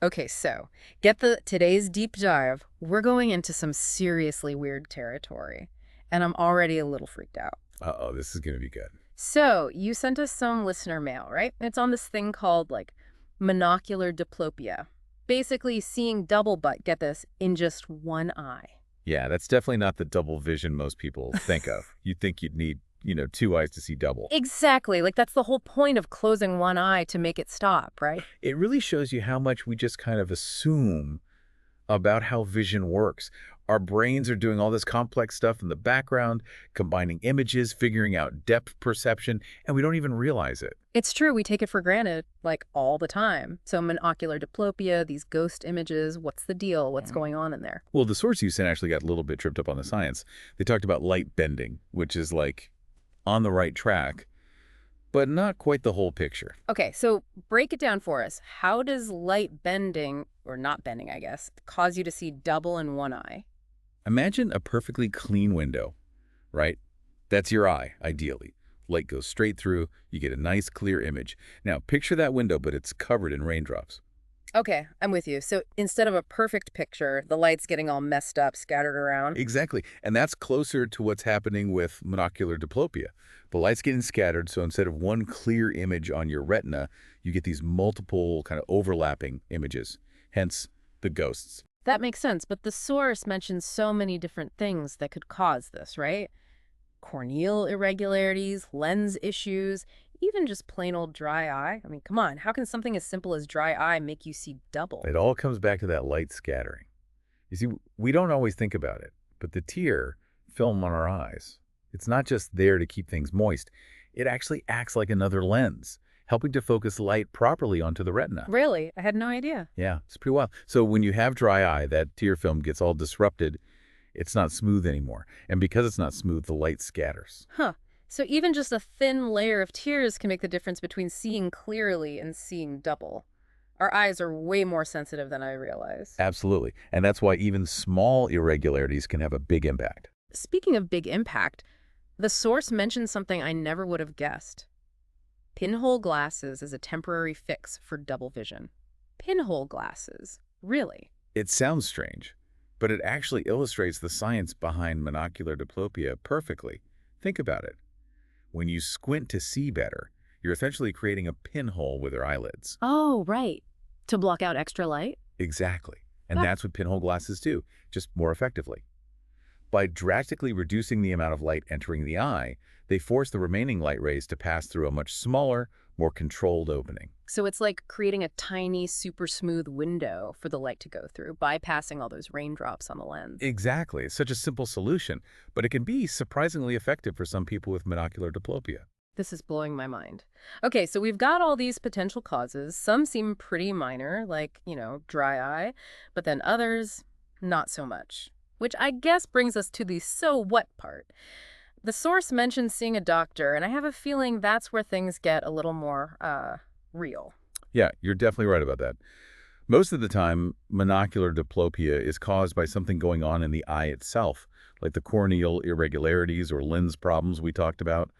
Okay, so get today's deep dive. We're going into some seriously weird territory, and I'm already a little freaked out. Uh-oh, this is going to be good. So, you sent us some listener mail, right? It's on this thing called like monocular diplopia. Basically, seeing double, but get this, in just one eye. Yeah, that's definitely not the double vision most people think of. You'd think you'd need, two eyes to see double. Exactly. Like, that's the whole point of closing one eye to make it stop, right? It really shows you how much we just kind of assume about how vision works. Our brains are doing all this complex stuff in the background, combining images, figuring out depth perception, and we don't even realize it. It's true, we take it for granted, like, all the time. So monocular diplopia, these ghost images, what's the deal? What's going on in there? Well, the source you sent actually got a little bit tripped up on the science. They talked about light bending, which is like on the right track, but not quite the whole picture. Okay, so break it down for us. How does light bending, or not bending, I guess, cause you to see double in one eye? Imagine a perfectly clean window, right? That's your eye, ideally. Light goes straight through, you get a nice clear image. Now, picture that window, but it's covered in raindrops. Okay, I'm with you. So instead of a perfect picture, the light's getting all messed up, scattered around. Exactly. And that's closer to what's happening with monocular diplopia. The light's getting scattered, so instead of one clear image on your retina, you get these multiple kind of overlapping images, hence the ghosts. That makes sense, but the source mentions so many different things that could cause this, right? Corneal irregularities, lens issues, even just plain old dry eye. I mean, come on, how can something as simple as dry eye make you see double? It all comes back to that light scattering. You see, we don't always think about it, but the tear film on our eyes, it's not just there to keep things moist. It actually acts like another lens, helping to focus light properly onto the retina. Really? I had no idea. Yeah, it's pretty wild. So when you have dry eye, that tear film gets all disrupted. It's not smooth anymore. And because it's not smooth, the light scatters. Huh. So even just a thin layer of tears can make the difference between seeing clearly and seeing double. Our eyes are way more sensitive than I realize. Absolutely. And that's why even small irregularities can have a big impact. Speaking of big impact, the source mentioned something I never would have guessed. Pinhole glasses is a temporary fix for double vision. Pinhole glasses? Really? It sounds strange, but it actually illustrates the science behind monocular diplopia perfectly. Think about it. When you squint to see better, you're essentially creating a pinhole with your eyelids. Oh, right. To block out extra light? Exactly. And That that's what pinhole glasses do, just more effectively. By drastically reducing the amount of light entering the eye, they force the remaining light rays to pass through a much smaller, more controlled opening. So it's like creating a tiny, super smooth window for the light to go through, bypassing all those raindrops on the lens. Exactly. It's such a simple solution, but it can be surprisingly effective for some people with monocular diplopia. This is blowing my mind. Okay, so we've got all these potential causes. Some seem pretty minor, like, dry eye, but then others, not so much. Which I guess brings us to the so what part. The source mentions seeing a doctor, and I have a feeling that's where things get a little more, real. Yeah, you're definitely right about that. Most of the time, monocular diplopia is caused by something going on in the eye itself, like the corneal irregularities or lens problems we talked about.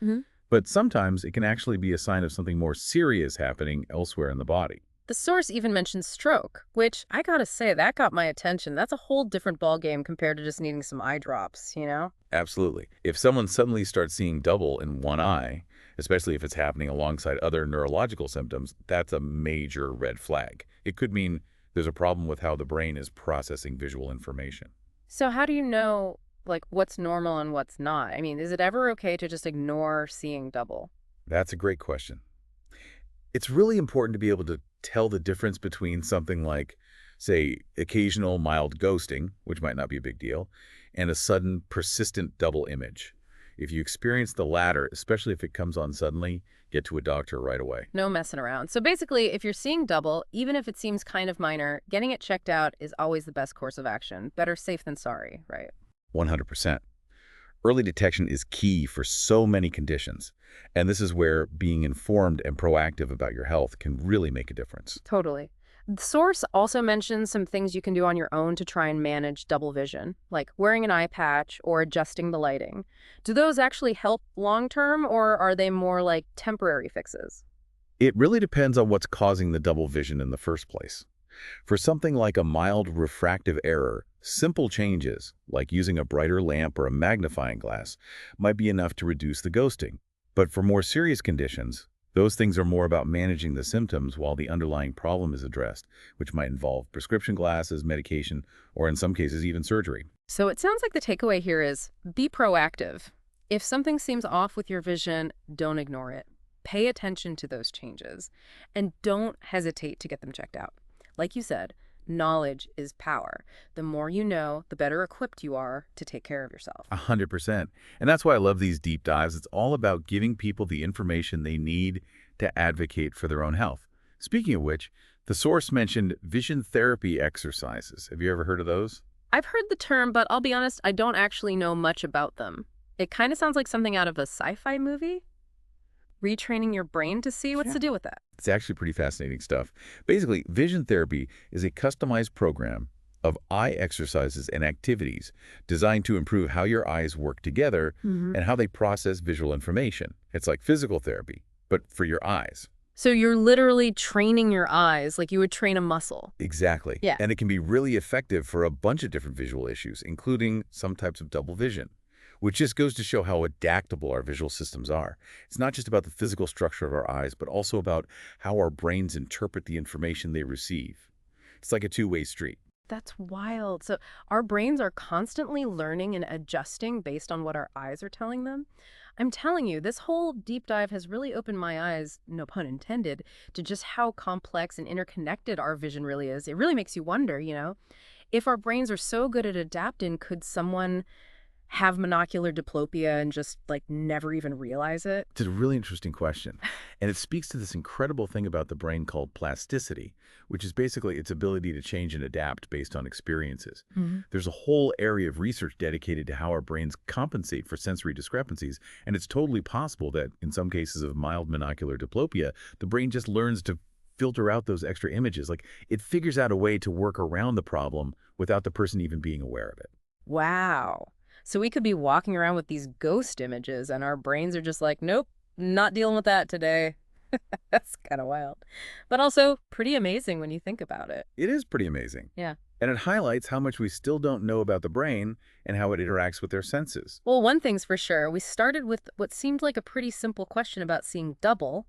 But sometimes it can actually be a sign of something more serious happening elsewhere in the body. The source even mentions stroke, which I gotta say, that got my attention. That's a whole different ballgame compared to just needing some eye drops, you know? Absolutely. If someone suddenly starts seeing double in one eye, especially if it's happening alongside other neurological symptoms, that's a major red flag. It could mean there's a problem with how the brain is processing visual information. So how do you know, like, what's normal and what's not? I mean, is it ever okay to just ignore seeing double? That's a great question. It's really important to be able to tell the difference between something like, say, occasional mild ghosting, which might not be a big deal, and a sudden persistent double image. If you experience the latter, especially if it comes on suddenly, get to a doctor right away. No messing around. So basically, if you're seeing double, even if it seems kind of minor, getting it checked out is always the best course of action. Better safe than sorry, right? 100%. Early detection is key for so many conditions, and this is where being informed and proactive about your health can really make a difference. Totally. The source also mentions some things you can do on your own to try and manage double vision, like wearing an eye patch or adjusting the lighting. Do those actually help long term, or are they more like temporary fixes? It really depends on what's causing the double vision in the first place. For something like a mild refractive error, simple changes, like using a brighter lamp or a magnifying glass, might be enough to reduce the ghosting. But for more serious conditions, those things are more about managing the symptoms while the underlying problem is addressed, which might involve prescription glasses, medication, or in some cases even surgery. So it sounds like the takeaway here is be proactive. If something seems off with your vision, don't ignore it. Pay attention to those changes and don't hesitate to get them checked out. Like you said, knowledge is power. The more you know, the better equipped you are to take care of yourself. 100%. And that's why I love these deep dives. It's all about giving people the information they need to advocate for their own health. Speaking of which, the source mentioned vision therapy exercises. Have you ever heard of those? I've heard the term, but I'll be honest, I don't actually know much about them. It kind of sounds like something out of a sci-fi movie. Retraining your brain to see what's Yeah. the deal with that. It's actually pretty fascinating stuff. Basically, vision therapy is a customized program of eye exercises and activities designed to improve how your eyes work together and how they process visual information. It's like physical therapy, but for your eyes. So you're literally training your eyes like you would train a muscle. Exactly. Yeah. And it can be really effective for a bunch of different visual issues, including some types of double vision, which just goes to show how adaptable our visual systems are. It's not just about the physical structure of our eyes, but also about how our brains interpret the information they receive. It's like a two-way street. That's wild. So our brains are constantly learning and adjusting based on what our eyes are telling them. I'm telling you, this whole deep dive has really opened my eyes, no pun intended, to just how complex and interconnected our vision really is. It really makes you wonder, if our brains are so good at adapting, could someone have monocular diplopia and just like never even realize it? It's a really interesting question. And it speaks to this incredible thing about the brain called plasticity, which is basically its ability to change and adapt based on experiences. There's a whole area of research dedicated to how our brains compensate for sensory discrepancies, and it's totally possible that in some cases of mild monocular diplopia, the brain just learns to filter out those extra images. Like it figures out a way to work around the problem without the person even being aware of it. Wow. So we could be walking around with these ghost images and our brains are just like, nope, not dealing with that today. That's kind of wild. But also pretty amazing when you think about it. It is pretty amazing. Yeah. And it highlights how much we still don't know about the brain and how it interacts with their senses. Well, one thing's for sure. We started with what seemed like a pretty simple question about seeing double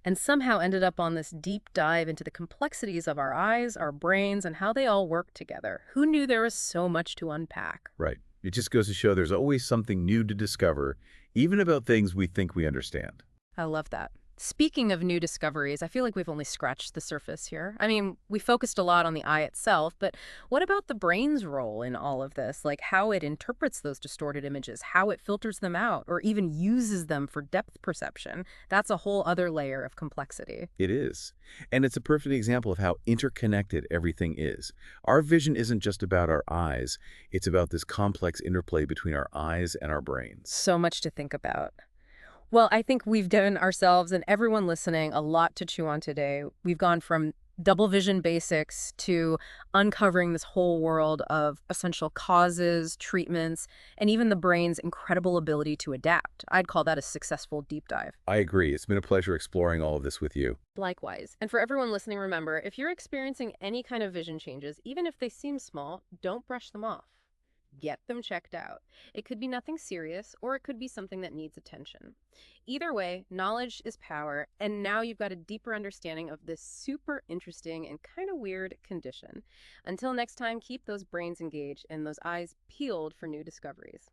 and somehow ended up on this deep dive into the complexities of our eyes, our brains, and how they all work together. Who knew there was so much to unpack? Right. It just goes to show there's always something new to discover, even about things we think we understand. I love that. Speaking of new discoveries, I feel like we've only scratched the surface here. I mean, we focused a lot on the eye itself, but what about the brain's role in all of this? Like how it interprets those distorted images, how it filters them out, or even uses them for depth perception? That's a whole other layer of complexity. It is. And it's a perfect example of how interconnected everything is. Our vision isn't just about our eyes. It's about this complex interplay between our eyes and our brains. So much to think about. Well, I think we've given ourselves and everyone listening a lot to chew on today. We've gone from double vision basics to uncovering this whole world of essential causes, treatments, and even the brain's incredible ability to adapt. I'd call that a successful deep dive. I agree. It's been a pleasure exploring all of this with you. Likewise. And for everyone listening, remember, if you're experiencing any kind of vision changes, even if they seem small, don't brush them off. Get them checked out. It could be nothing serious, or it could be something that needs attention. Either way, knowledge is power, and now you've got a deeper understanding of this super interesting and kind of weird condition. Until next time, keep those brains engaged and those eyes peeled for new discoveries.